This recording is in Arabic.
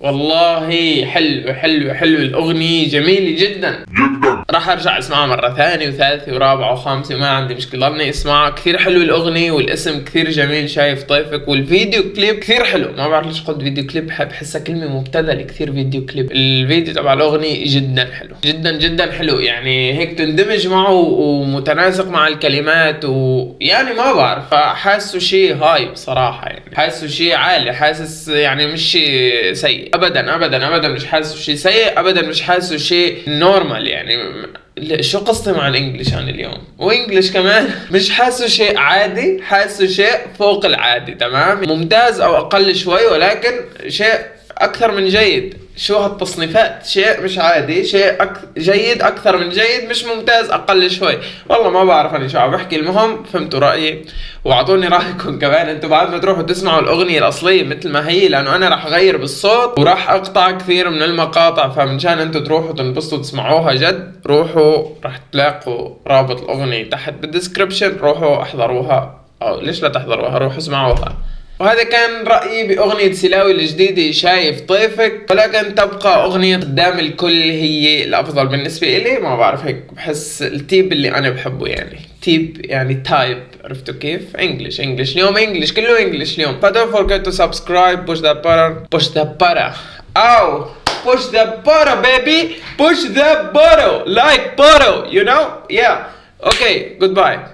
والله حلو الأغنية جميلة جدا راح ارجع اسمعها مرة ثانية وثالثة ورابعة وخامسة وما عندي مشكلة، ضلني اسمعها. كثير حلو الأغنية والاسم كثير جميل، شايف طيفك، والفيديو كليب كثير حلو. ما بعرف ليش قلت فيديو كليب، بحسها كلمة مبتذلة كثير. فيديو كليب، الفيديو تبع الأغنية جدا حلو، جدا حلو، يعني هيك تندمج معه ومتناسق مع الكلمات، ويعني ما بعرف، حاسه شيء هاي بصراحة، يعني حاسه شيء عالي، حاسس يعني مش شيء سيء ابدا مش حاسه شيء سيء ابدا، مش حاسه شيء نورمال. يعني شو قصتي مع الانجليش عن اليوم وانجليش كمان؟ مش حاسه شيء عادي، حاسه شيء فوق العادي، تمام، ممتاز او اقل شوي، ولكن شيء اكثر من جيد. شو هالتصنيفات؟ شيء مش عادي، شيء جيد، اكثر من جيد، مش ممتاز، اقل شوي. والله ما بعرف انا شو عم بحكي. المهم فهمتوا رايي، واعطوني رايكم كمان انتم بعد ما تروحوا تسمعوا الاغنيه الاصليه مثل ما هي، لانه انا راح اغير بالصوت وراح اقطع كثير من المقاطع، فمنشان انتم تروحوا تنبسطوا تسمعوها جد، روحوا راح تلاقوا رابط الاغنيه تحت بالديسكربشن، روحوا احضروها، او ليش لا تحضروها، روحوا اسمعوها. وهذا كان رأيي بأغنية سلاوي الجديدة شايف طيفك، ولكن تبقى أغنية قدام الكل هي الأفضل بالنسبة إلي. ما بعرف، هيك بحس التيب اللي أنا بحبه، يعني تيب يعني تايب، عرفتوا كيف؟ انجلش اليوم، انجلش كله انجلش اليوم. ف don't forget to subscribe, push the button, أو push the button baby, push the button, like button, you know? Yeah, okay, goodbye.